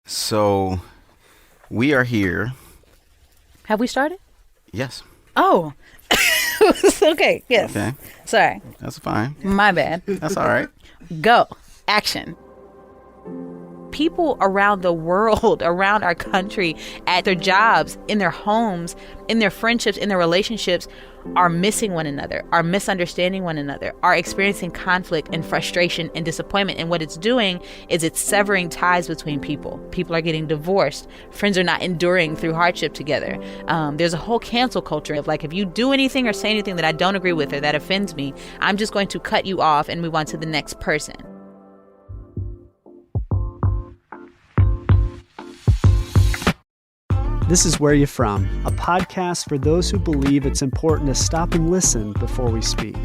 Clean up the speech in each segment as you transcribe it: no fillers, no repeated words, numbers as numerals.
So we are here. Have we started? Yes. Oh. Okay. Yes. Okay. Sorry. That's fine. My bad. That's all right. Go. Action. People around the world, around our country, at their jobs, in their homes, in their friendships, in their relationships, are missing one another, are misunderstanding one another, are experiencing conflict and frustration and disappointment. And what it's doing is it's severing ties between people. People are getting divorced. Friends are not enduring through hardship together. There's a whole cancel culture of like, if you do anything or say anything that I don't agree with or that offends me, I'm just going to cut you off and move on to the next person. This is Where You From, a podcast for those who believe it's important to stop and listen before we speak.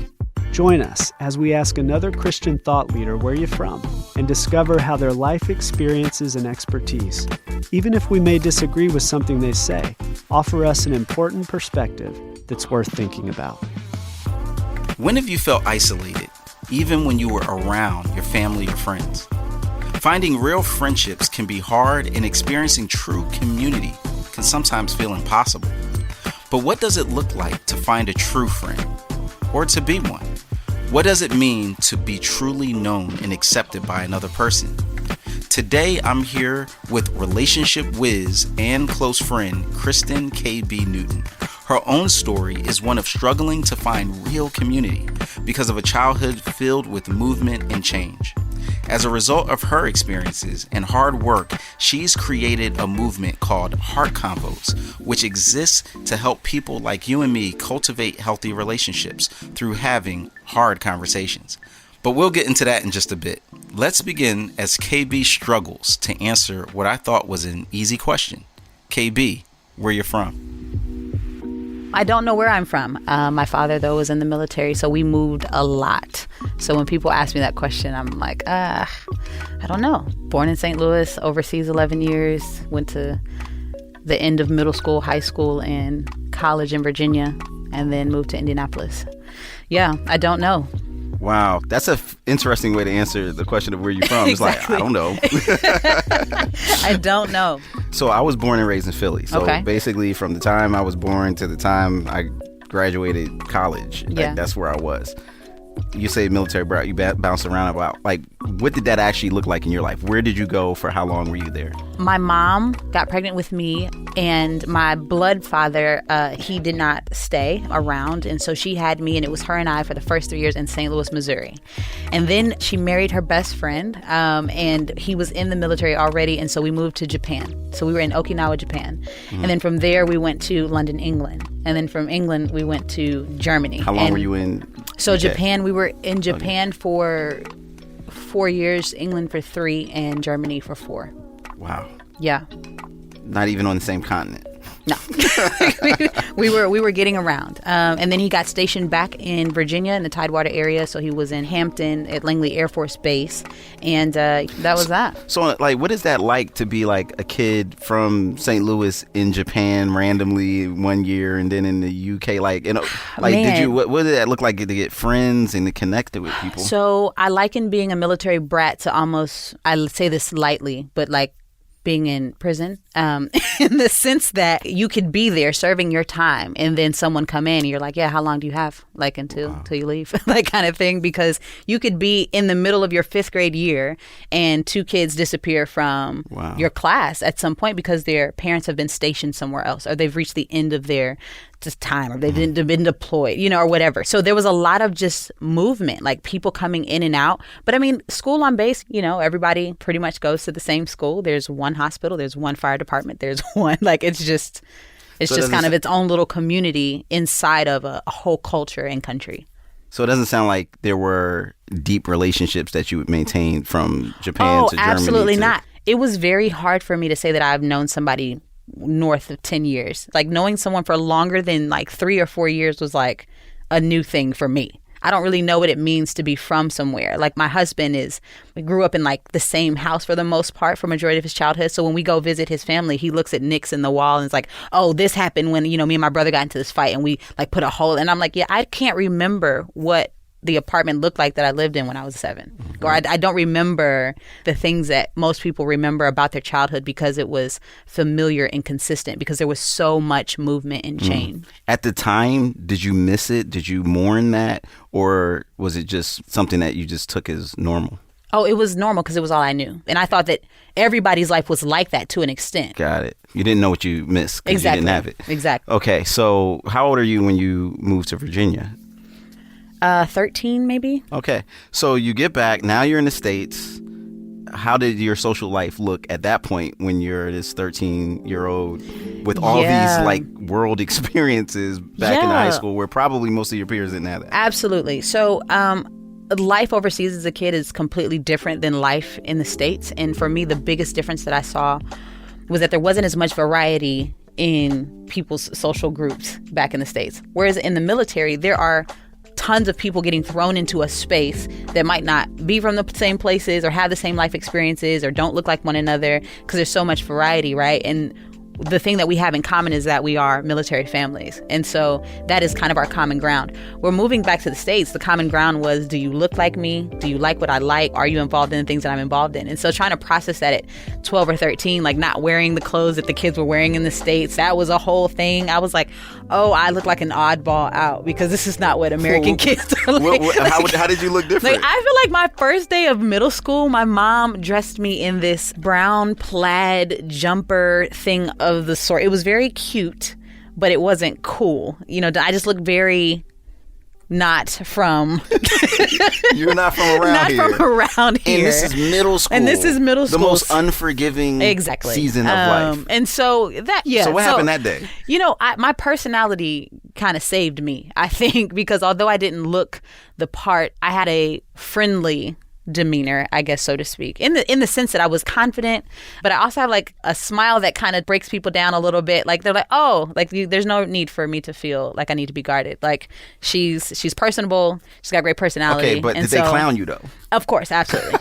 Join us as we ask another Christian thought leader where you're from and discover how their life experiences and expertise, even if we may disagree with something they say, offer us an important perspective that's worth thinking about. When have you felt isolated, even when you were around your family or friends? Finding real friendships can be hard, and experiencing true community can sometimes feel impossible. But what does it look like to find a true friend, or to be one? What does it mean to be truly known and accepted by another person? Today, I'm here with relationship whiz and close friend Kristen KB Newton. Her own story is one of struggling to find real community because of a childhood filled with movement and change. As a result of her experiences and hard work, she's created a movement called HEARTConvos, which exists to help people like you and me cultivate healthy relationships through having hard conversations. But we'll get into that in just a bit. Let's begin as KB struggles to answer what I thought was an easy question. KB, where you from? I don't know where I'm from. My father, though, was in the military, so we moved a lot. So when people ask me that question, I'm like, I don't know. Born in St. Louis, overseas 11 years, went to the end of middle school, high school, and college in Virginia, and then moved to Indianapolis. Yeah, I don't know. Wow, that's an interesting way to answer the question of where you're from. It's Exactly. like, I don't know. I don't know. So I was born and raised in Philly. So basically from the time I was born to the time I graduated college, that's where I was. You say military brat, you bounced around about, like, what did that actually look like in your life? Where did you go? For how long were you there? My mom got pregnant with me, and my blood father, he did not stay around. And so she had me, and it was her and I for the first 3 years in St. Louis, Missouri. And then she married her best friend, and he was in the military already. And so we moved to Japan. So we were in Okinawa, Japan. Mm-hmm. And then from there, we went to London, England. And then from England, we went to Germany. How long were you in? So Japan, we were in Japan for 4 years, England for 3, and Germany for 4. Wow. Yeah. Not even on the same continent. No. we were getting around. And then he got stationed back in Virginia in the Tidewater area. So he was in Hampton at Langley Air Force Base. And that was that. So, like, what is that like to be like a kid from St. Louis in Japan randomly 1 year and then in the UK? Like, you know, like, what did that look like to get friends and to connect with people? So I liken being a military brat to almost, I say this lightly, but like, being in prison, in the sense that you could be there serving your time and then someone come in and you're like, yeah, how long do you have? Like until you leave, like kind of thing, because you could be in the middle of your 5th grade year and 2 kids disappear from your class at some point because their parents have been stationed somewhere else or they've reached the end of their time or they've been deployed, you know, or whatever. So there was a lot of just movement, like people coming in and out. But I mean, school on base, you know, everybody pretty much goes to the same school. There's one hospital, there's one fire department, there's one, like it's just kind of its own little community inside of a whole culture and country. So it doesn't sound like there were deep relationships that you would maintain from Japan to Germany. Oh, absolutely not. It was very hard for me to say that I've known somebody north of 10 years. Like knowing someone for longer than like 3 or 4 years was like a new thing for me. I don't really know what it means to be from somewhere. Like my husband we grew up in like the same house for the most part for majority of his childhood. So when we go visit his family, he looks at nicks in the wall and it's like, oh, this happened when, you know, me and my brother got into this fight and we like put a hole. And I'm like, yeah, I can't remember what the apartment looked like that I lived in when I was 7. Or I don't remember the things that most people remember about their childhood because it was familiar and consistent because there was so much movement and change. At the time, did you miss it? Did you mourn that? Or was it just something that you just took as normal? Oh, it was normal because it was all I knew. And I thought that everybody's life was like that to an extent. Got it. You didn't know what you missed because you didn't have it. Exactly. Okay, so how old are you when you moved to Virginia? 13 maybe. Okay, so you get back, now you're in the States. How did your social life look at that point when you're this 13-year-old with all these like world experiences back in high school where probably most of your peers didn't have that? Absolutely. So life overseas as a kid is completely different than life in the States. And for me, the biggest difference that I saw was that there wasn't as much variety in people's social groups back in the States. Whereas in the military, there are tons of people getting thrown into a space that might not be from the same places or have the same life experiences or don't look like one another because there's so much variety, right? And the thing that we have in common is that we are military families. And so that is kind of our common ground. We're moving back to the States. The common ground was, do you look like me? Do you like what I like? Are you involved in the things that I'm involved in? And so trying to process that at 12 or 13, like not wearing the clothes that the kids were wearing in the States, that was a whole thing. I was like, oh, I look like an oddball out because this is not what American kids are like. How did you look different? Like, I feel like my first day of middle school, my mom dressed me in this brown plaid jumper thing of the sort. It was very cute, but it wasn't cool. You know, I just looked very not from... You're not from around here. Not from around here. And this is middle school. The most unforgiving season of life. And so that, So what happened that day? You know, my personality kind of saved me, I think, because although I didn't look the part, I had a friendly demeanor, I guess, so to speak, in the sense that I was confident, but I also have like a smile that kind of breaks people down a little bit. Like they're like, oh, like there's no need for me to feel like I need to be guarded. Like she's personable, she's got great personality. Okay, but did they clown you though? Of course, absolutely.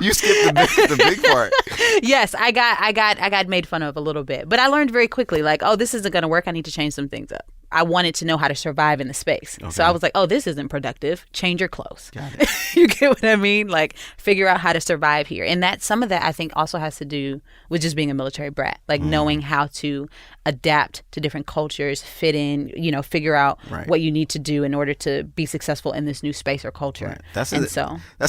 You skipped the big part. Yes, I got made fun of a little bit, but I learned very quickly, like, oh, this isn't going to work. I need to change some things up. I wanted to know how to survive in the space. Okay. So I was like, oh, this isn't productive. Change your clothes. Got it. You get what I mean? Like, figure out how to survive here. And that some of that, I think, also has to do with just being a military brat, like knowing how to adapt to different cultures, fit in, you know, figure out what you need to do in order to be successful in this new space or culture. Right. That's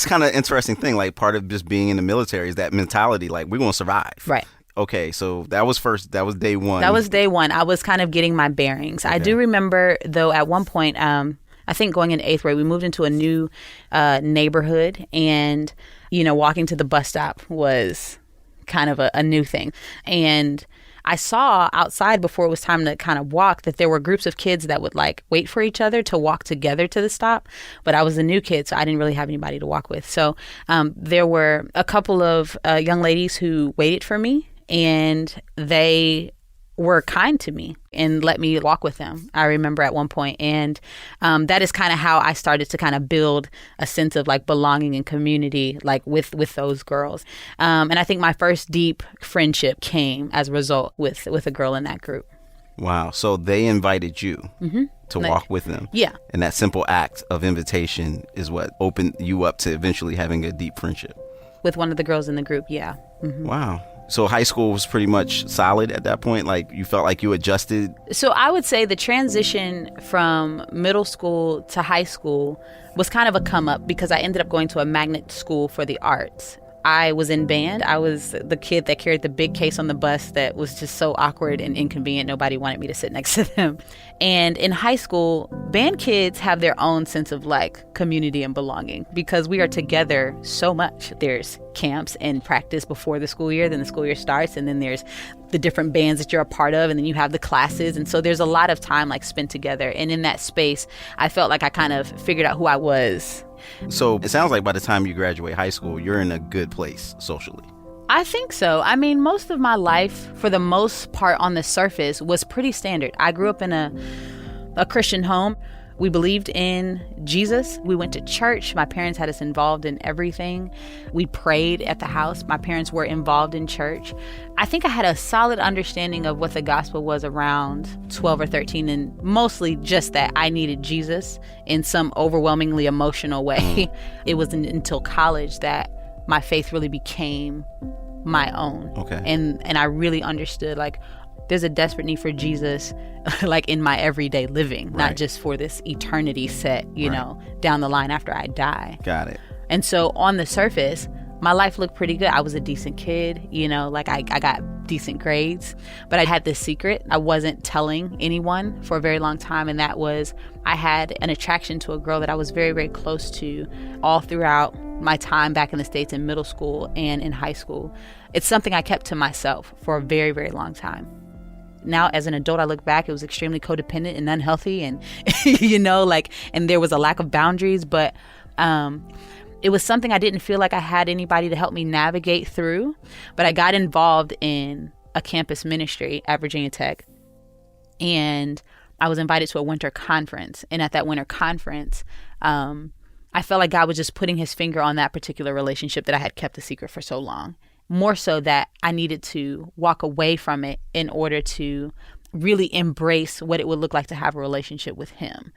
kind of an interesting thing. Like, part of just being in the military is that mentality, like, we're going to survive. Right. Okay, so that was day one. That was day one. I was kind of getting my bearings. Okay. I do remember, though, at one point, I think going in 8th grade, we moved into a new neighborhood, and, you know, walking to the bus stop was kind of a new thing. And I saw outside before it was time to kind of walk that there were groups of kids that would like wait for each other to walk together to the stop. But I was a new kid, so I didn't really have anybody to walk with. So there were a couple of young ladies who waited for me, and they were kind to me and let me walk with them, I remember at one point. And that is kind of how I started to kind of build a sense of like belonging and community, like with those girls. And I think my first deep friendship came as a result with a girl in that group. Wow. So they invited you to walk with them. Yeah. And that simple act of invitation is what opened you up to eventually having a deep friendship. With one of the girls in the group, yeah. Mm-hmm. Wow. So high school was pretty much solid at that point? Like, you felt like you adjusted? So I would say the transition from middle school to high school was kind of a come up because I ended up going to a magnet school for the arts. I was in band. I was the kid that carried the big case on the bus that was just so awkward and inconvenient. Nobody wanted me to sit next to them. And in high school, band kids have their own sense of like community and belonging because we are together so much. There's camps and practice before the school year, then the school year starts, and then there's the different bands that you're a part of, and then you have the classes. And so there's a lot of time like spent together. And in that space, I felt like I kind of figured out who I was. So it sounds like by the time you graduate high school, you're in a good place socially. I think so. I mean, most of my life, for the most part on the surface, was pretty standard. I grew up in a Christian home. We believed in Jesus. We went to church. My parents had us involved in everything. We prayed at the house. My parents were involved in church. I think I had a solid understanding of what the gospel was around 12 or 13, and mostly just that I needed Jesus in some overwhelmingly emotional way. It wasn't until college that my faith really became my own. Okay. And I really understood, like, there's a desperate need for Jesus, like, in my everyday living, not just for this eternity set, you know, down the line after I die. Got it. And so on the surface, my life looked pretty good. I was a decent kid, you know, like I got decent grades, but I had this secret I wasn't telling anyone for a very long time. And that was, I had an attraction to a girl that I was very, very close to all throughout my time back in the States in middle school and in high school. It's something I kept to myself for a very, very long time. Now, as an adult, I look back, it was extremely codependent and unhealthy, and, you know, like, and there was a lack of boundaries, but it was something I didn't feel like I had anybody to help me navigate through. But I got involved in a campus ministry at Virginia Tech, and I was invited to a winter conference. And at that winter conference, I felt like God was just putting his finger on that particular relationship that I had kept a secret for so long. More so that I needed to walk away from it in order to really embrace what it would look like to have a relationship with him.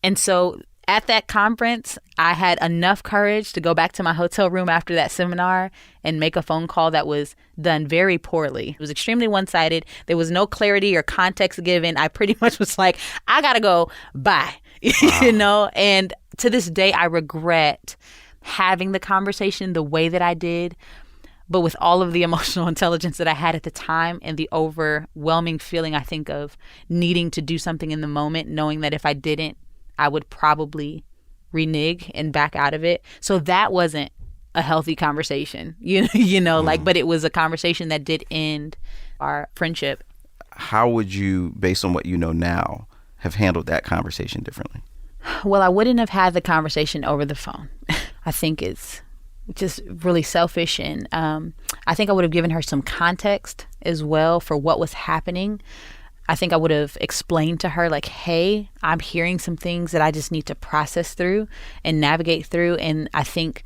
And so at that conference, I had enough courage to go back to my hotel room after that seminar and make a phone call that was done very poorly. It was extremely one-sided. There was no clarity or context given. I pretty much was like, I gotta go, bye, you know? And to this day, I regret having the conversation the way that I did. But with all of the emotional intelligence that I had at the time and the overwhelming feeling, I think, of needing to do something in the moment, knowing that if I didn't, I would probably renege and back out of it. So that wasn't a healthy conversation, you know, like, but it was a conversation that did end our friendship. How would you, based on what you know now, have handled that conversation differently? Well, I wouldn't have had the conversation over the phone. I think it's just really selfish. And I think I would have given her some context as well for what was happening. I think I would have explained to her, like, hey, I'm hearing some things that I just need to process through and navigate through. And I think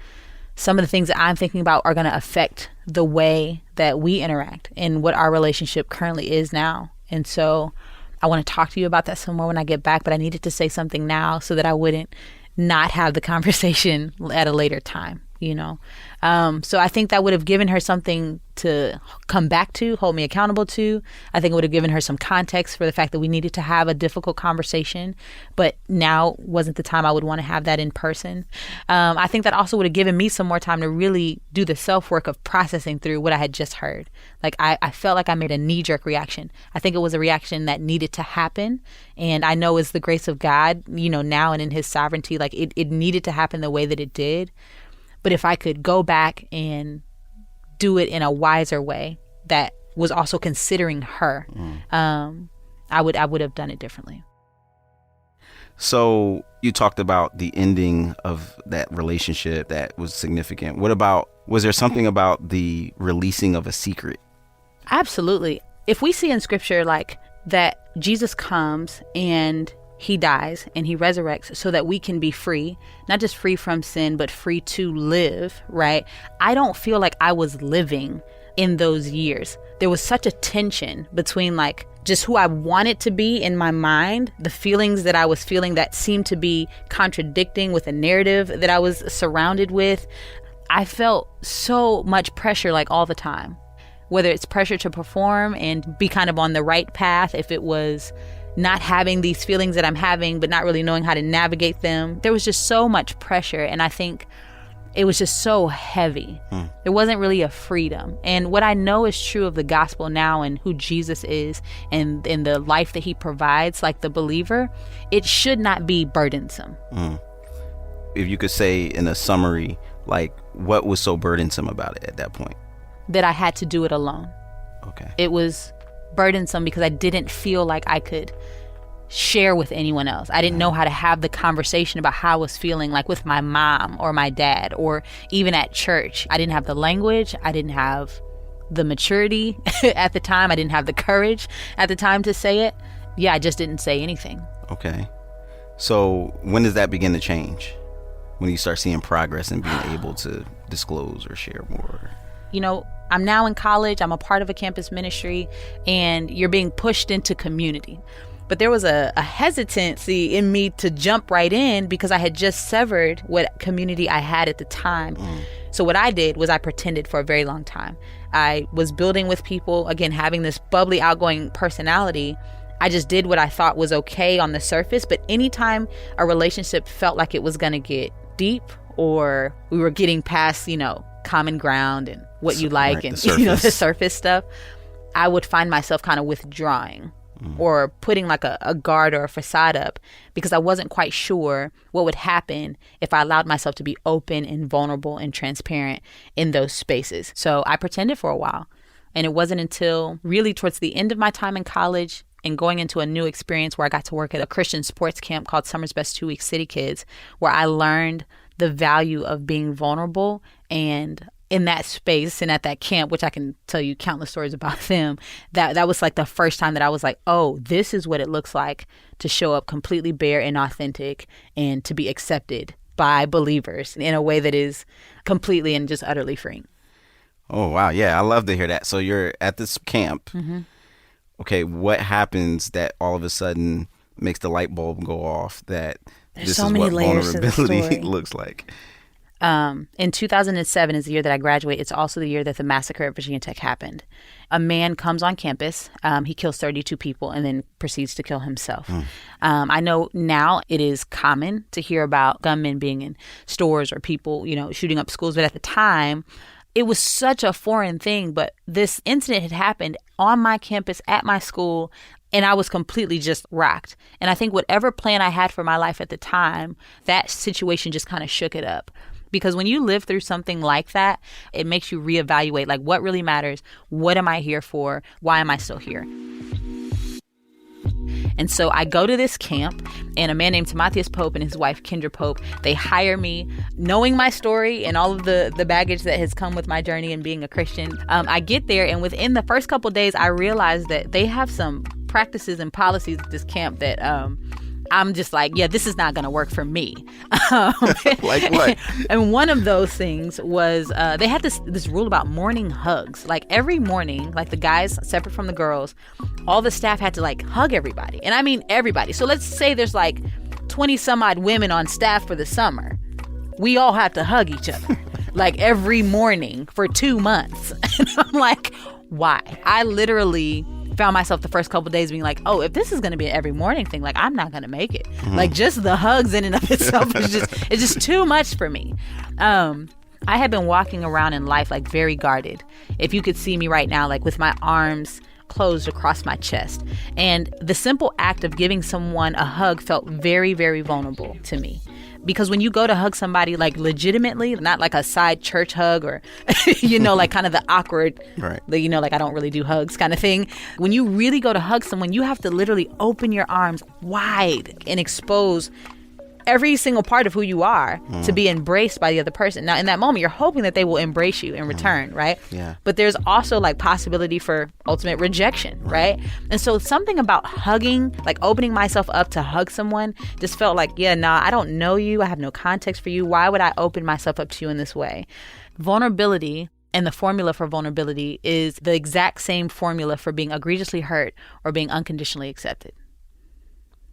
some of the things that I'm thinking about are going to affect the way that we interact and what our relationship currently is now. And so I want to talk to you about that some more when I get back, but I needed to say something now so that I wouldn't not have the conversation at a later time, you know? So I think that would have given her something to come back to, hold me accountable to. I think it would have given her some context for the fact that we needed to have a difficult conversation, but now wasn't the time I would want to have that in person. I think that also would have given me some more time to really do the self-work of processing through what I had just heard. Like, I felt like I made a knee-jerk reaction. I think it was a reaction that needed to happen. And I know it's the grace of God, you know, now and in his sovereignty, like it needed to happen the way that it did. But if I could go back and do it in a wiser way that was also considering her, I would have done it differently. So you talked about the ending of that relationship that was significant. What about, was there something about the releasing of a secret? Absolutely. If we see in scripture, like, that Jesus comes and he dies and he resurrects so that we can be free, not just free from sin, but free to live, right? I don't feel like I was living in those years. There was such a tension between, like, just who I wanted to be in my mind, the feelings that I was feeling that seemed to be contradicting with a narrative that I was surrounded with. I felt so much pressure, like, all the time, whether it's pressure to perform and be kind of on the right path, if it was not having these feelings that I'm having, but not really knowing how to navigate them. There was just so much pressure. And I think it was just so heavy. There wasn't really a freedom. And what I know is true of the gospel now and who Jesus is and the life that he provides, like the believer, it should not be burdensome. If you could say in a summary, like, what was so burdensome about it at that point? That I had to do it alone. Okay. It was burdensome because I didn't feel like I could share with anyone else. I didn't know how to have the conversation about how I was feeling, like with my mom or my dad or even at church. I didn't have the language. I didn't have the maturity at the time. I didn't have the courage at the time to say it. Yeah, I just didn't say anything. Okay. So when does that begin to change? When you start seeing progress and being able to disclose or share more? I'm now in college. I'm a part of a campus ministry, and you're being pushed into community. But there was a hesitancy in me to jump right in because I had just severed what community I had at the time. So what I did was I pretended for a very long time. I was building with people, again, having this bubbly, outgoing personality. I just did what I thought was okay on the surface. But anytime a relationship felt like it was going to get deep, or we were getting past, common ground and what you like, right, and the surface stuff, I would find myself kind of withdrawing or putting like a guard or a facade up because I wasn't quite sure what would happen if I allowed myself to be open and vulnerable and transparent in those spaces. So I pretended for a while. And it wasn't until really towards the end of my time in college and going into a new experience where I got to work at a Christian sports camp called Summer's Best 2 Week City Kids, where I learned the value of being vulnerable. And in that space and at that camp, which I can tell you countless stories about them, that was like the first time that I was like, oh, this is what it looks like to show up completely bare and authentic and to be accepted by believers in a way that is completely and just utterly free. Oh, wow. Yeah, I love to hear that. So you're at this camp. Okay, what happens that all of a sudden makes the light bulb go off that There's this so is many what layers vulnerability looks like? In 2007 is the year that I graduate. It's also the year that the massacre at Virginia Tech happened. A man comes on campus. He kills 32 people and then proceeds to kill himself. I know now it is common to hear about gunmen being in stores or people, shooting up schools. But at the time, it was such a foreign thing. But this incident had happened on my campus at my school, and I was completely just rocked. And I think whatever plan I had for my life at the time, that situation just kind of shook it up. Because when you live through something like that, it makes you reevaluate, like, what really matters? What am I here for? Why am I still here? And so I go to this camp, and a man named Timotheus Pope and his wife, Kendra Pope, they hire me, knowing my story and all of the baggage that has come with my journey in being a Christian. I get there, and within the first couple of days, I realized that they have some practices and policies at this camp that I'm just like, yeah, this is not going to work for me. Like what? And one of those things was they had this rule about morning hugs. Like every morning, like the guys separate from the girls, all the staff had to like hug everybody. And I mean everybody. So let's say there's like 20 some odd women on staff for the summer. We all have to hug each other like every morning for 2 months. And I'm like, why? I literally found myself the first couple of days being like, oh, if this is going to be an every morning thing, like I'm not going to make it. Like just the hugs in and of itself is just too much for me. I had been walking around in life like very guarded. If you could see me right now, like with my arms closed across my chest. And the simple act of giving someone a hug felt very, very vulnerable to me. Because when you go to hug somebody, like legitimately, not like a side church hug or, like kind of the awkward, right, like I don't really do hugs kind of thing. When you really go to hug someone, you have to literally open your arms wide and expose every single part of who you are to be embraced by the other person. Now, in that moment, you're hoping that they will embrace you in return, right? Yeah. But there's also like possibility for ultimate rejection, right? And so something about hugging, like opening myself up to hug someone just felt like, yeah, nah, I don't know you. I have no context for you. Why would I open myself up to you in this way? Vulnerability and the formula for vulnerability is the exact same formula for being egregiously hurt or being unconditionally accepted.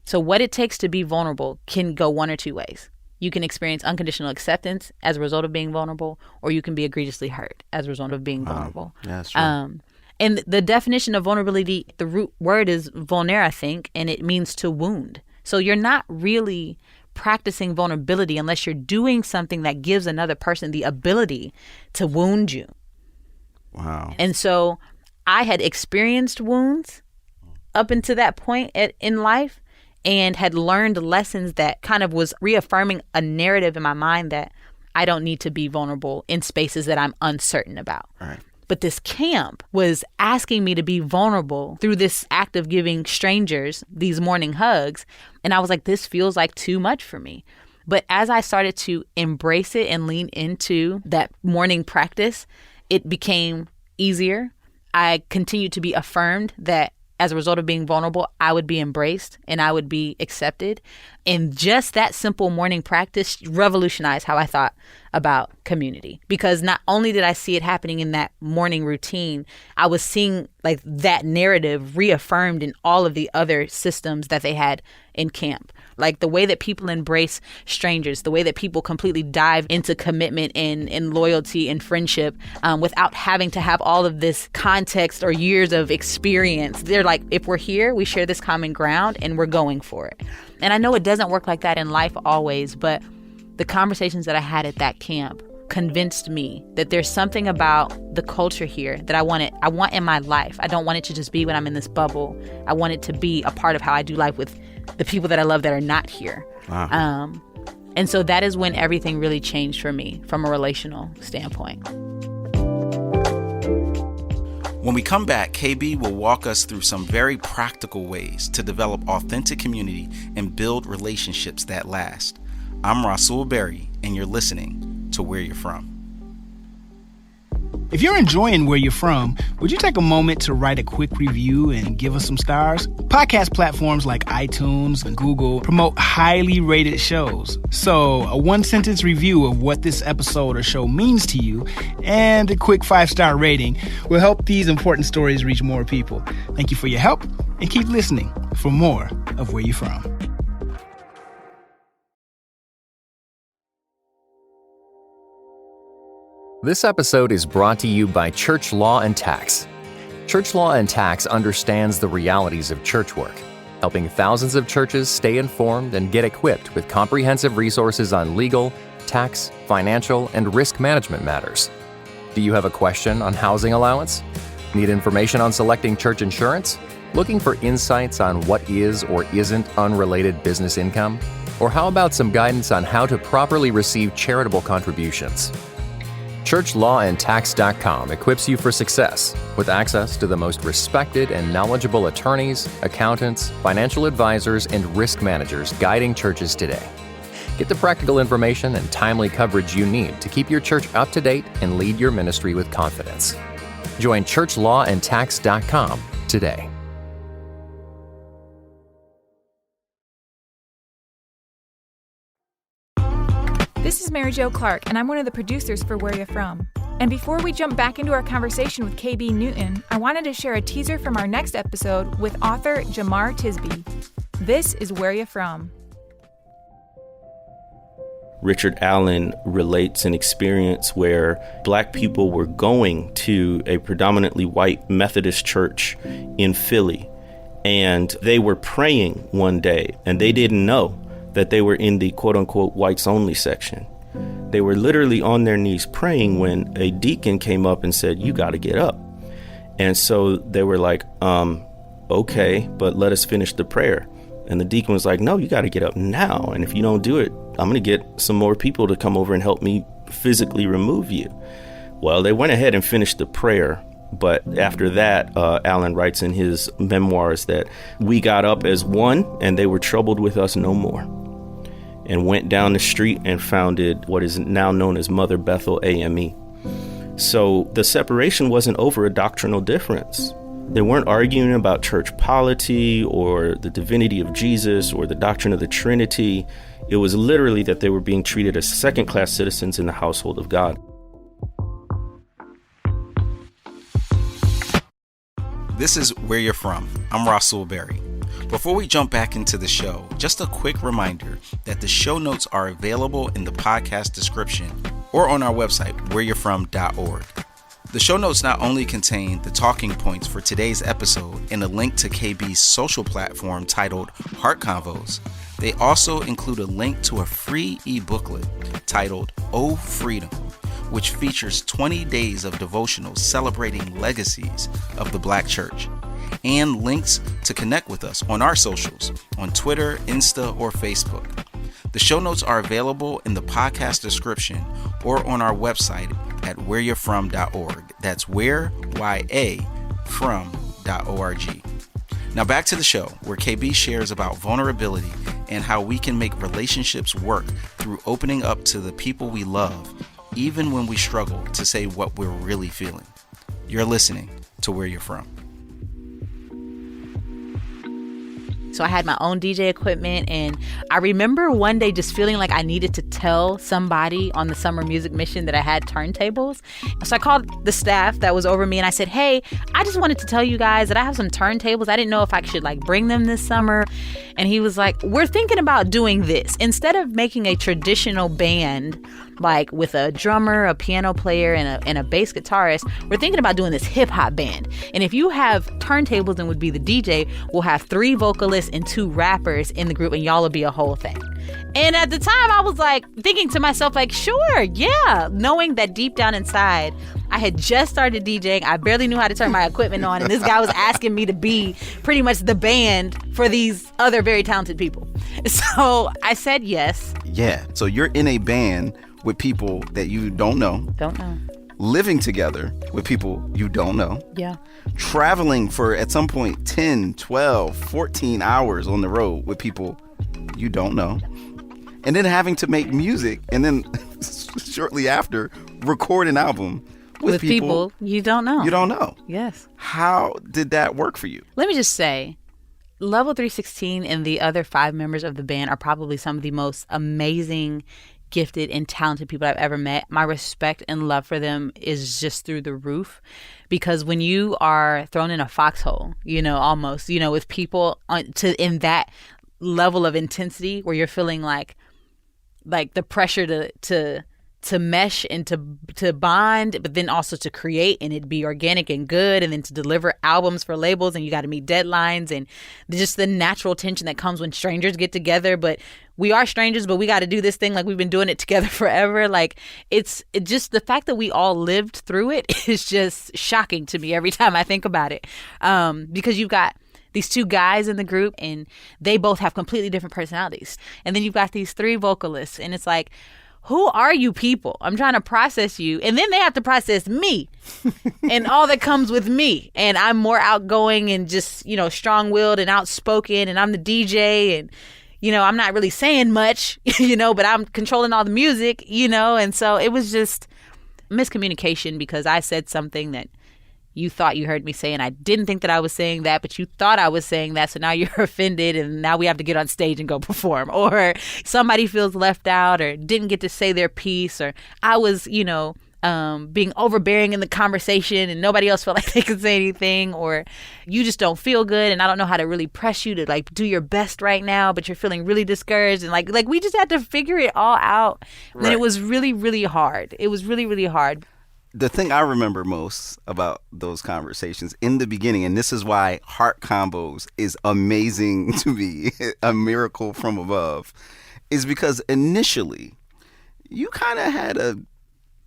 So what it takes to be vulnerable can go one or two ways. You can experience unconditional acceptance as a result of being vulnerable, or you can be egregiously hurt as a result of being vulnerable. Yeah, that's true. And the definition of vulnerability, the root word is vulner, I think, and it means to wound. So you're not really practicing vulnerability unless you're doing something that gives another person the ability to wound you. Wow. And so I had experienced wounds up until that point in life, and had learned lessons that kind of was reaffirming a narrative in my mind that I don't need to be vulnerable in spaces that I'm uncertain about. Right. But this camp was asking me to be vulnerable through this act of giving strangers these morning hugs. And I was like, this feels like too much for me. But as I started to embrace it and lean into that morning practice, it became easier. I continued to be affirmed that as a result of being vulnerable, I would be embraced and I would be accepted. And just that simple morning practice revolutionized how I thought about community. Because not only did I see it happening in that morning routine, I was seeing like that narrative reaffirmed in all of the other systems that they had in camp. Like the way that people embrace strangers, the way that people completely dive into commitment and loyalty and friendship without having to have all of this context or years of experience. They're like, if we're here, we share this common ground and we're going for it. And I know it doesn't work like that in life always, but the conversations that I had at that camp convinced me that there's something about the culture here that I want in my life. I don't want it to just be when I'm in this bubble. I want it to be a part of how I do life with the people that I love that are not here. Wow. And so that is when everything really changed for me from a relational standpoint. When we come back, KB will walk us through some very practical ways to develop authentic community and build relationships that last. I'm Rasul Berry, and you're listening to Where You're From. If you're enjoying Where You're From, would you take a moment to write a quick review and give us some stars? Podcast platforms like iTunes and Google promote highly rated shows. So a one-sentence review of what this episode or show means to you and a quick 5-star rating will help these important stories reach more people. Thank you for your help, and keep listening for more of Where You're From. This episode is brought to you by Church Law and Tax. Church Law and Tax understands the realities of church work, helping thousands of churches stay informed and get equipped with comprehensive resources on legal, tax, financial, and risk management matters. Do you have a question on housing allowance? Need information on selecting church insurance? Looking for insights on what is or isn't unrelated business income? Or how about some guidance on how to properly receive charitable contributions? ChurchLawAndTax.com equips you for success with access to the most respected and knowledgeable attorneys, accountants, financial advisors, and risk managers guiding churches today. Get the practical information and timely coverage you need to keep your church up to date and lead your ministry with confidence. Join ChurchLawAndTax.com today. This is Mary Jo Clark, and I'm one of the producers for Where You're From. And before we jump back into our conversation with KB Newton, I wanted to share a teaser from our next episode with author Jamar Tisby. This is Where You're From. Richard Allen relates an experience where Black people were going to a predominantly white Methodist church in Philly, and they were praying one day, and they didn't know that they were in the quote-unquote whites only section. They were literally on their knees praying when a deacon came up and said, "You got to get up." And so they were like, okay, but let us finish the prayer. And the deacon was like, "No, you got to get up now. And if you don't do it, I'm going to get some more people to come over and help me physically remove you." Well, they went ahead and finished the prayer. But after that, Allen writes in his memoirs that we got up as one and they were troubled with us no more, and went down the street and founded what is now known as Mother Bethel AME. So the separation wasn't over a doctrinal difference. They weren't arguing about church polity or the divinity of Jesus or the doctrine of the Trinity. It was literally that they were being treated as second-class citizens in the household of God. This is Where You're From. I'm Rasul Berry. Before we jump back into the show, just a quick reminder that the show notes are available in the podcast description or on our website, whereyou'refrom.org. The show notes not only contain the talking points for today's episode and a link to KB's social platform titled HEARTConvos, they also include a link to a free e-booklet titled Oh Freedom, which features 20 days of devotionals celebrating legacies of the Black church, and links to connect with us on our socials on Twitter, Insta, or Facebook. The show notes are available in the podcast description or on our website at whereyou'refrom.org. That's from.org. Now back to the show, where KB shares about vulnerability and how we can make relationships work through opening up to the people we love, even when we struggle to say what we're really feeling. You're listening to Where You're From. So I had my own DJ equipment, and I remember one day just feeling like I needed to tell somebody on the summer music mission that I had turntables. So I called the staff that was over me and I said, hey, I just wanted to tell you guys that I have some turntables. I didn't know if I should like bring them this summer. And he was like, we're thinking about doing this. Instead of making a traditional band, like with a drummer, a piano player, and a bass guitarist, we're thinking about doing this hip hop band. And if you have turntables and would be the DJ, we'll have 3 vocalists and 2 rappers in the group, and y'all will be a whole thing. And at the time, I was like thinking to myself, like, sure, yeah, knowing that deep down inside, I had just started DJing. I barely knew how to turn my equipment on, and this guy was asking me to be pretty much the band for these other very talented people. So I said yes. Yeah. So you're in a band with people that you don't know. Don't know. Living together with people you don't know. Yeah. Traveling for, at some point, 10, 12, 14 hours on the road with people you don't know. And then having to make music, and then shortly after, record an album with people you don't know. You don't know. Yes. How did that work for you? Let me just say, Level 316 and the other 5 members of the band are probably some of the most amazing, gifted, and talented people I've ever met. My respect and love for them is just through the roof, because when you are thrown in a foxhole, almost, with people in that level of intensity where you're feeling like the pressure to mesh and to bond, but then also to create and it be organic and good, and then to deliver albums for labels, and you got to meet deadlines, and just the natural tension that comes when strangers get together. But we are strangers, but we got to do this thing like we've been doing it together forever. Like it just the fact that we all lived through it is just shocking to me every time I think about it, because you've got these 2 guys in the group and they both have completely different personalities, and then you've got these 3 vocalists, and it's like, who are you people? I'm trying to process you. And then they have to process me and all that comes with me. And I'm more outgoing and just, strong-willed and outspoken. And I'm the DJ. And, I'm not really saying much, but I'm controlling all the music, And so it was just miscommunication, because I said something that you thought you heard me say, and I didn't think that I was saying that, but you thought I was saying that, so now you're offended, and now we have to get on stage and go perform. Or somebody feels left out or didn't get to say their piece, or I was, being overbearing in the conversation and nobody else felt like they could say anything, or you just don't feel good and I don't know how to really press you to like do your best right now, but you're feeling really discouraged, and like we just had to figure it all out. Right. And it was really, really hard. It was really, really hard. The thing I remember most about those conversations in the beginning, and this is why HEARTConvos is amazing to me, a miracle from above, is because initially you kind of had a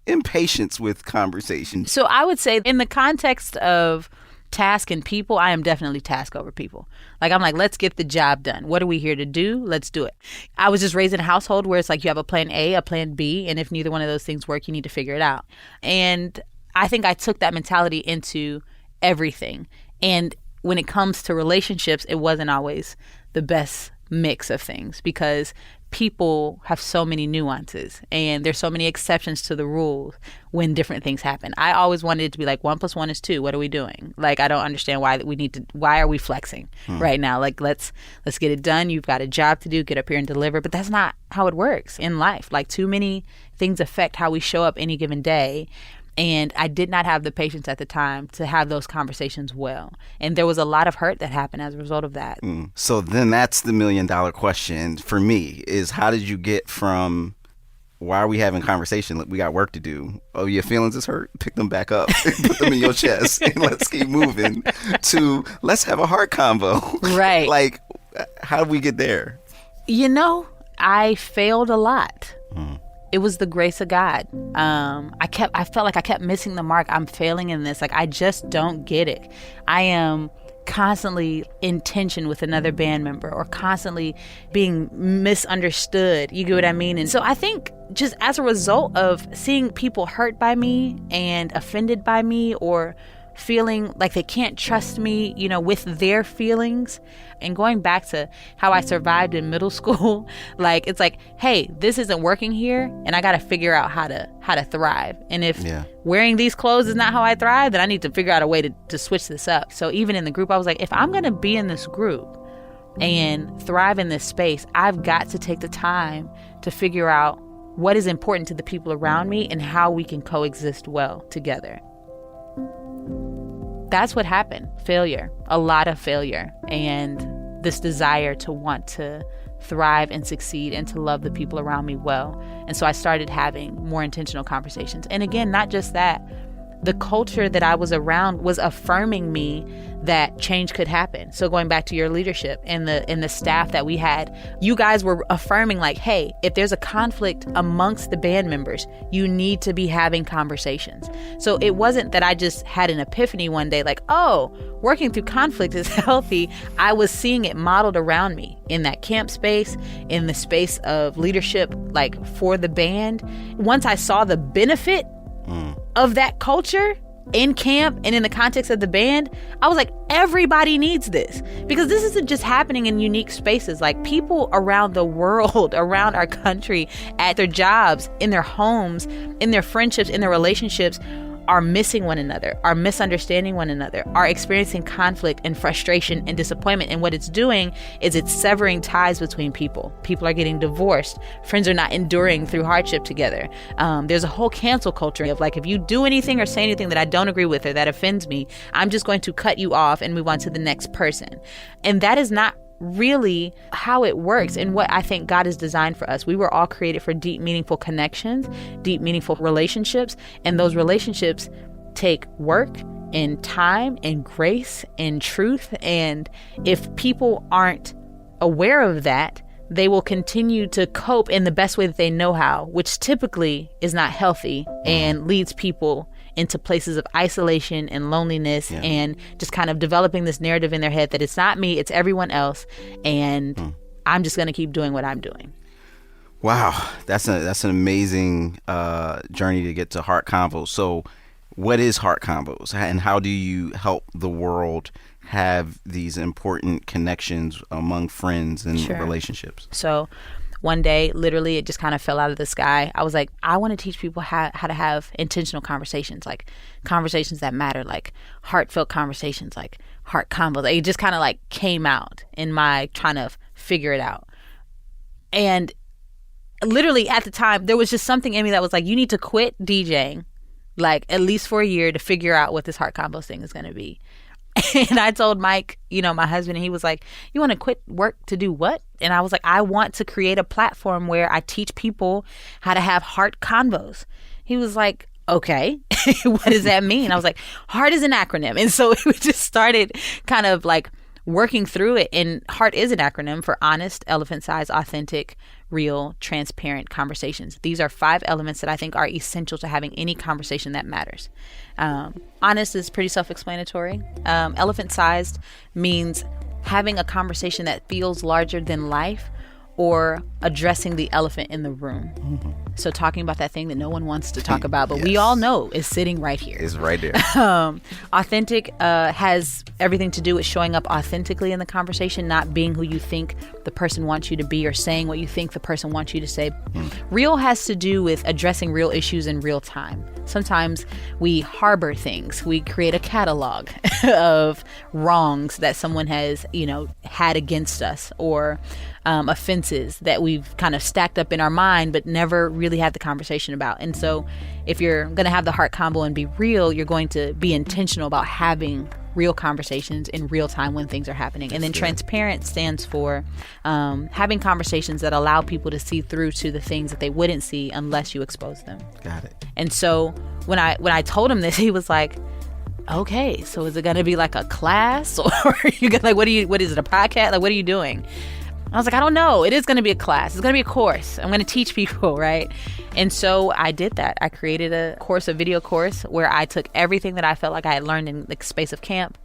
impatience with conversation. So I would say in the context of task and people, I am definitely task over people. Like, I'm like, let's get the job done. What are we here to do? Let's do it. I was just raised in a household where it's like you have a plan A, a plan B, and if neither one of those things work, you need to figure it out. And I think I took that mentality into everything. And when it comes to relationships, it wasn't always the best mix of things, because people have so many nuances and there's so many exceptions to the rules when different things happen. I always wanted it to be like 1 + 1 is 2. What are we doing? Like, I don't understand why are we flexing right now? Like, let's get it done. You've got a job to do, get up here and deliver. But that's not how it works in life. Like, too many things affect how we show up any given day. And I did not have the patience at the time to have those conversations well. And there was a lot of hurt that happened as a result of that. So then that's the $1 million question for me, is how did you get from, why are we having conversation? Look, we got work to do. Oh, your feelings is hurt? Pick them back up. Put them in your chest and let's keep moving, to let's have a heart convo. Right. Like, how did we get there? I failed a lot. It was the grace of God. I felt like I kept missing the mark. I'm failing in this. Like, I just don't get it. I am constantly in tension with another band member, or constantly being misunderstood. You get what I mean? And so I think just as a result of seeing people hurt by me and offended by me, or feeling like they can't trust me, with their feelings, and going back to how I survived in middle school, like, it's like, hey, this isn't working here, and I got to figure out how to thrive. And if wearing these clothes is not how I thrive, then I need to figure out a way to switch this up. So even in the group, I was like, if I'm going to be in this group, and thrive in this space, I've got to take the time to figure out what is important to the people around me and how we can coexist well together. That's what happened. Failure, a lot of failure, and this desire to want to thrive and succeed and to love the people around me well. And so I started having more intentional conversations. And again, not just that, the culture that I was around was affirming me that change could happen. So going back to your leadership and the staff that we had, you guys were affirming like, hey, if there's a conflict amongst the band members, you need to be having conversations. So it wasn't that I just had an epiphany one day like, oh, working through conflict is healthy. I was seeing it modeled around me in that camp space, in the space of leadership, like for the band. Once I saw the benefit of that culture in camp and in the context of the band, I was like, everybody needs this, because this isn't just happening in unique spaces. Like, people around the world, around our country, at their jobs, in their homes, in their friendships, in their relationships, are missing one another, are misunderstanding one another, are experiencing conflict and frustration and disappointment. And what it's doing is it's severing ties between people. People are getting divorced. Friends are not enduring through hardship together. There's a whole cancel culture of like, if you do anything or say anything that I don't agree with or that offends me, I'm just going to cut you off and move on to the next person. And that is not really how it works and what I think God has designed for us. We were all created for deep, meaningful connections, deep, meaningful relationships, and those relationships take work and time and grace and truth. And if people aren't aware of that, they will continue to cope in the best way that they know how, which typically is not healthy and leads people into places of isolation and loneliness and just kind of developing this narrative in their head that it's not me, it's everyone else, and I'm just going to keep doing what I'm doing. Wow, that's an amazing journey to get to HEARTConvos. So what is HEARTConvos, and how do you help the world have these important connections among friends and relationships? So one day, literally, it just kind of fell out of the sky. I was like, I want to teach people how to have intentional conversations, like conversations that matter, like heartfelt conversations, like HEARTConvos. It just kind of like came out in my trying to figure it out. And literally at the time, there was just something in me that was like, you need to quit DJing, like at least for a year, to figure out what this HEARTConvos thing is going to be. And I told Mike, my husband, and he was like, you want to quit work to do what? And I was like, I want to create a platform where I teach people how to have HEARTConvos. He was like, okay, what does that mean? I was like, HEART is an acronym. And so we just started kind of like working through it. And HEART is an acronym for honest, elephant-sized, authentic, real, transparent conversations. These are 5 elements that I think are essential to having any conversation that matters. Honest is pretty self-explanatory. Elephant-sized means having a conversation that feels larger than life, or addressing the elephant in the room. Mm-hmm. So talking about that thing that no one wants to talk about, but we all know is sitting right here. It's right there. Authentic has everything to do with showing up authentically in the conversation, not being who you think the person wants you to be or saying what you think the person wants you to say. Real has to do with addressing real issues in real time. Sometimes we harbor things. We create a catalog of wrongs that someone has, had against us, or offenses that we've kind of stacked up in our mind but never really had the conversation about. And so if you're going to have the HEARTConvo and be real, you're going to be intentional about having real conversations in real time when things are happening. And then transparent stands for having conversations that allow people to see through to the things that they wouldn't see unless you expose them. Got it. And so when I told him this, he was like, okay, so is it going to be like a class, or are you gonna, like, what is it, a podcast? Like, what are you doing? I was like, I don't know. It is going to be a class. It's going to be a course. I'm going to teach people, right? And so I did that. I created a video course where I took everything that I felt like I had learned in the space of camp,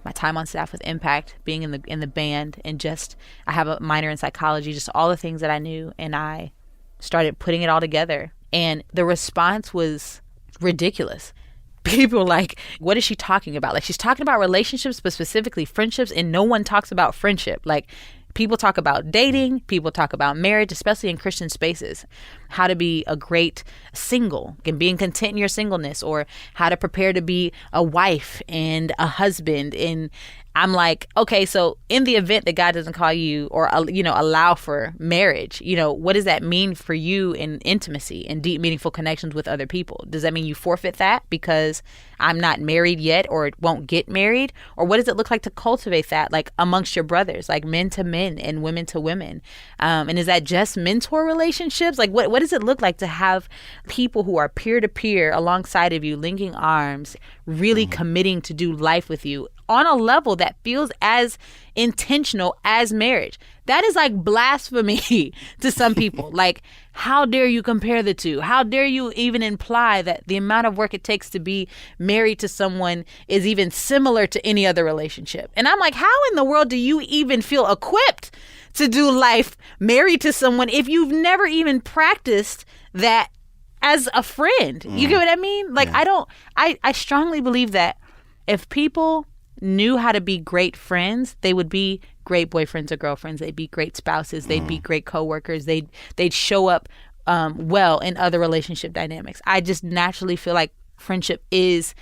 my time on staff with Impact, being in the band, and just, I have a minor in psychology, just all the things that I knew, and I started putting it all together. And the response was ridiculous. People were like, what is she talking about? Like, she's talking about relationships, but specifically friendships, and no one talks about friendship. Like, people talk about dating, people talk about marriage, especially in Christian spaces. how to be a great single and being content in your singleness, or how to prepare to be a wife and a husband. And I'm like, okay, so in the event that God doesn't call you or, allow for marriage, what does that mean for you in intimacy and deep, meaningful connections with other people? Does that mean you forfeit that because I'm not married yet or won't get married? Or what does it look like to cultivate that, like amongst your brothers, like men to men and women to women? And is that just mentor relationships? Like what does it look like to have people who are peer to peer alongside of you, linking arms, really committing to do life with you on a level that feels as intentional as marriage? That is like blasphemy to some people. Like, how dare you compare the two? How dare you even imply that the amount of work it takes to be married to someone is even similar to any other relationship? And I'm like, how in the world do you even feel equipped to do life married to someone if you've never even practiced that as a friend? You get what I mean? Like, I strongly believe that if people knew how to be great friends, they would be great boyfriends or girlfriends. They'd be great spouses. They'd be great coworkers. They'd show up well in other relationship dynamics. I just naturally feel like friendship is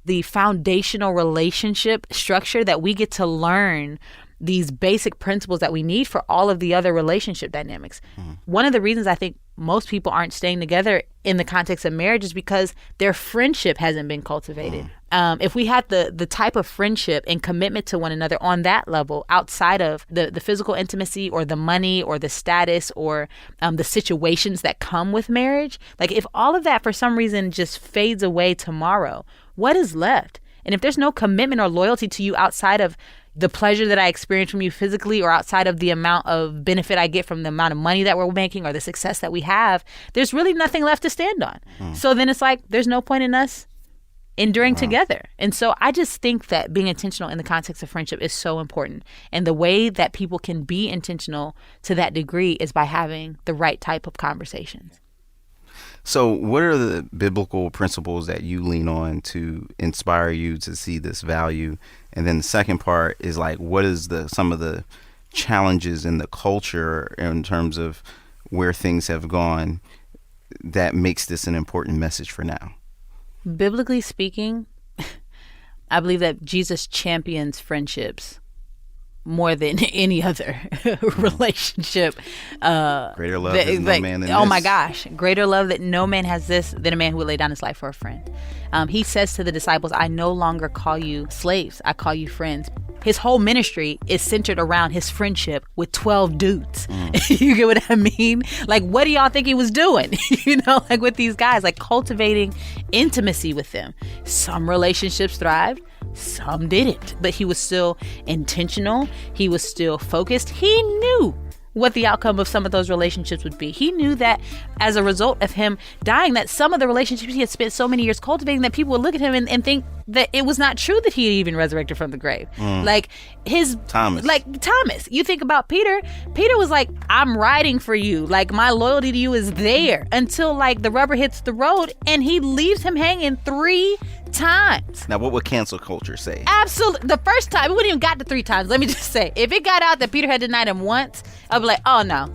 the foundational relationship structure that we get to learn these basic principles that we need for all of the other relationship dynamics. One of the reasons I think most people aren't staying together in the context of marriage is because their friendship hasn't been cultivated. If we had the type of friendship and commitment to one another on that level, outside of the physical intimacy or the money or the status or the situations that come with marriage, like if all of that for some reason just fades away tomorrow, what is left? And if there's no commitment or loyalty to you outside of the pleasure that I experience from you physically or outside of the amount of benefit I get from the amount of money that we're making or the success that we have, there's really nothing left to stand on. So then it's like, there's no point in us enduring together. And so I just think that being intentional in the context of friendship is so important. And the way that people can be intentional to that degree is by having the right type of conversations. So what are the biblical principles that you lean on to inspire you to see this value? And then the second part is like, what is some of the challenges in the culture in terms of where things have gone that makes this an important message for now? Biblically speaking, I believe that Jesus champions friendships more than any other relationship. Greater love has no man than this. Oh my gosh. Greater love that no man has this than a man who would lay down his life for a friend. He says to the disciples, I no longer call you slaves. I call you friends. His whole ministry is centered around his friendship with 12 dudes. You get what I mean? Like, what do y'all think he was doing? Like with these guys, like cultivating intimacy with them. Some relationships thrived. Some didn't, but he was still intentional. He was still focused. He knew what the outcome of some of those relationships would be. He knew that as a result of him dying, that some of the relationships he had spent so many years cultivating, that people would look at him and think that it was not true that he had even resurrected from the grave. Like Thomas, you think about Peter was like, I'm riding for you. Like, my loyalty to you is there until like the rubber hits the road, and he leaves him hanging 3 times. Now, what would cancel culture say? Absolutely. The first time, it wouldn't even got to 3 times. Let me just say, if it got out that Peter had denied him once, I'd be like, oh no,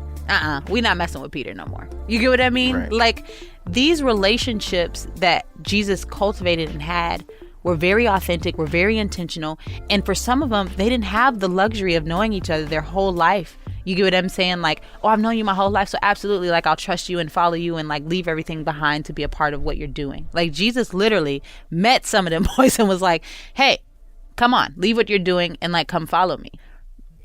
we not messing with Peter no more. You get what I mean? Right. Like, these relationships that Jesus cultivated and had were very authentic, were very intentional. And for some of them, they didn't have the luxury of knowing each other their whole life. You get what I'm saying? Like, oh, I've known you my whole life, so absolutely, like, I'll trust you and follow you and like leave everything behind to be a part of what you're doing. Like, Jesus literally met some of them boys and was like, hey, come on, leave what you're doing and like come follow me.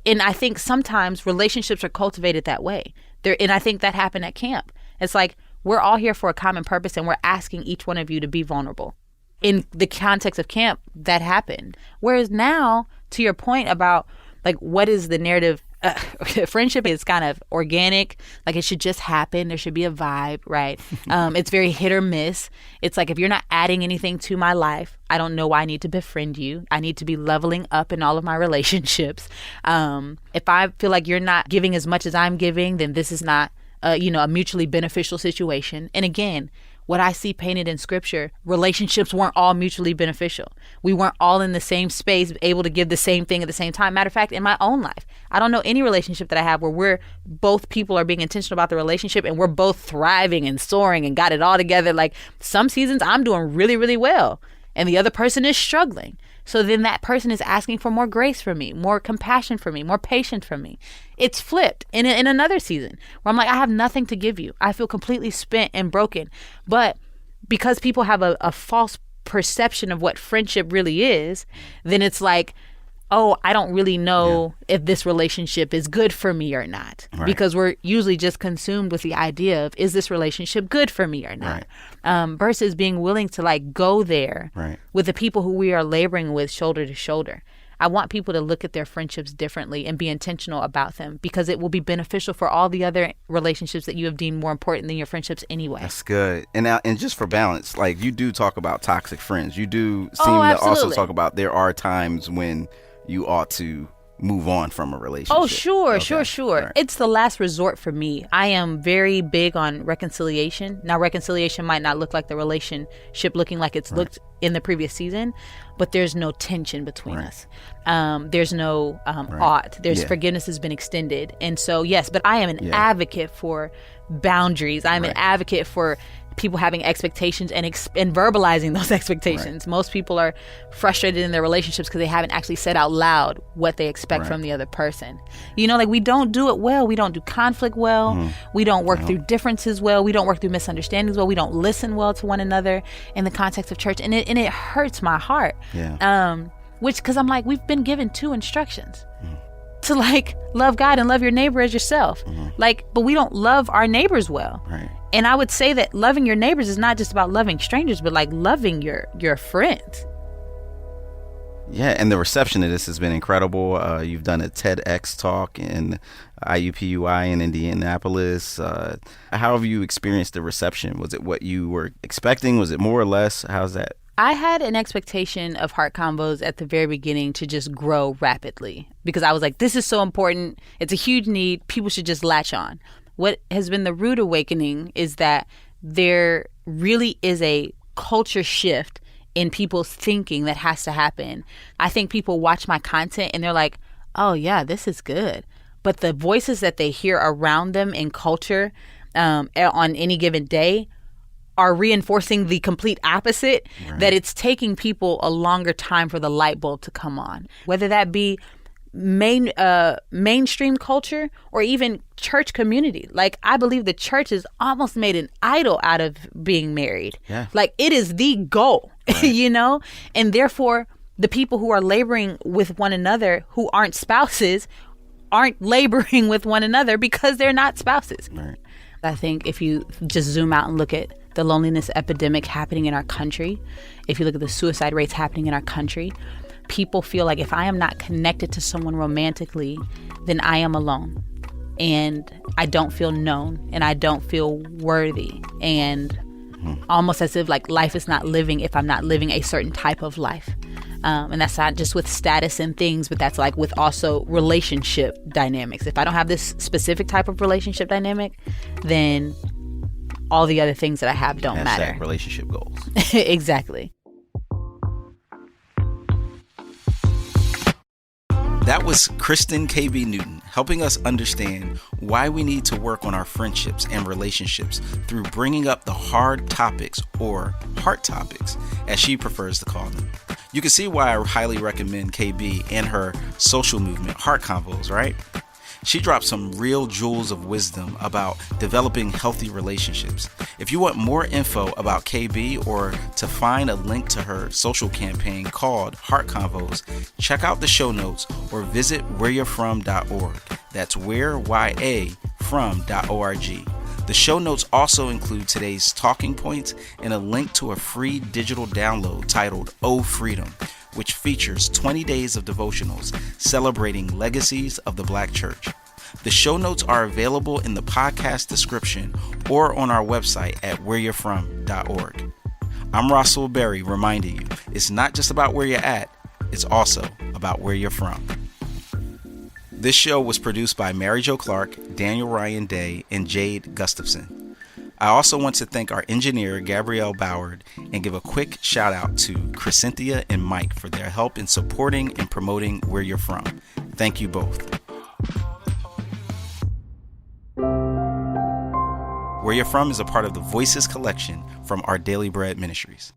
And I think sometimes relationships are cultivated that way. And I think that happened at camp. It's like, we're all here for a common purpose, and we're asking each one of you to be vulnerable. In the context of camp, that happened. Whereas now, to your point about like, what is the narrative? Friendship is kind of organic. Like, it should just happen. There should be a vibe, right? It's very hit or miss. It's like, if you're not adding anything to my life, I don't know why I need to befriend you. I need to be leveling up in all of my relationships. If I feel like you're not giving as much as I'm giving, then this is not a mutually beneficial situation. And again, what I see painted in scripture, relationships weren't all mutually beneficial. We weren't all in the same space, able to give the same thing at the same time. Matter of fact, in my own life, I don't know any relationship that I have where both people are being intentional about the relationship and we're both thriving and soaring and got it all together. Like some seasons I'm doing really, really well and the other person is struggling. So then that person is asking for more grace from me, more compassion from me, more patience from me. It's flipped in another season where I'm like, I have nothing to give you. I feel completely spent and broken. But because people have a false perception of what friendship really is, then it's like, oh, I don't really know if this relationship is good for me or not. Right. Because we're usually just consumed with the idea of, is this relationship good for me or not? Right. Versus being willing to like go there with the people who we are laboring with shoulder to shoulder. I want people to look at their friendships differently and be intentional about them because it will be beneficial for all the other relationships that you have deemed more important than your friendships anyway. That's good. And just for balance, like you do talk about toxic friends. You do seem to also talk about there are times when you ought to move on from a relationship. Oh, sure. Right. It's the last resort for me. I am very big on reconciliation. Now, reconciliation might not look like the relationship looking like it's looked in the previous season, but there's no tension between us. There's no ought. There's forgiveness has been extended. And so, yes, but I am an advocate for boundaries. I'm an advocate for people having expectations and verbalizing those expectations. Right. Most people are frustrated in their relationships because they haven't actually said out loud what they expect from the other person. You know, like we don't do it well. We don't do conflict well. We don't work through differences well. We don't work through misunderstandings well. We don't listen well to one another in the context of church. And it hurts my heart. Because I'm like, we've been given 2 instructions. To like love God and love your neighbor as yourself. Like, but we don't love our neighbors well. Right. And I would say that loving your neighbors is not just about loving strangers, but like loving your friends. Yeah, and the reception of this has been incredible. You've done a TEDx talk in IUPUI in Indianapolis. How have you experienced the reception? Was it what you were expecting? Was it more or less? How's that? I had an expectation of HEARTConvos at the very beginning to just grow rapidly because I was like, this is so important. It's a huge need. People should just latch on. What has been the rude awakening is that there really is a culture shift in people's thinking that has to happen. I think people watch my content and they're like, oh, yeah, this is good. But the voices that they hear around them in culture on any given day are reinforcing the complete opposite, that it's taking people a longer time for the light bulb to come on. Whether that be mainstream culture or even church community. Like, I believe the church has almost made an idol out of being married. Yeah. Like, it is the goal, you know? And therefore, the people who are laboring with one another who aren't spouses aren't laboring with one another because they're not spouses. Right. I think if you just zoom out and look at the loneliness epidemic happening in our country, if you look at the suicide rates happening in our country, people feel like if I am not connected to someone romantically, then I am alone. And I don't feel known and I don't feel worthy. And almost as if like life is not living if I'm not living a certain type of life. And that's not just with status and things, but that's like with also relationship dynamics. If I don't have this specific type of relationship dynamic, then all the other things that I have don't matter. Relationship goals. Exactly. That was Kristen KB Newton helping us understand why we need to work on our friendships and relationships through bringing up the hard topics, or heart topics, as she prefers to call them. You can see why I highly recommend KB and her social movement, HEARTConvos, right? She dropped some real jewels of wisdom about developing healthy relationships. If you want more info about KB or to find a link to her social campaign called HEARTConvos, check out the show notes or visit whereyou'refrom.org. That's whereyafrom.org. The show notes also include today's talking points and a link to a free digital download titled Oh Freedom, which features 20 days of devotionals celebrating legacies of the Black church. The show notes are available in the podcast description or on our website at whereyou'refrom.org. I'm Russell Berry reminding you, it's not just about where you're at, it's also about where you're from. This show was produced by Mary Jo Clark, Daniel Ryan Day, and Jade Gustafson. I also want to thank our engineer, Gabrielle Boward, and give a quick shout out to Crescentia and Mike for their help in supporting and promoting Where You're From. Thank you both. Where You're From is a part of the Voices collection from Our Daily Bread Ministries.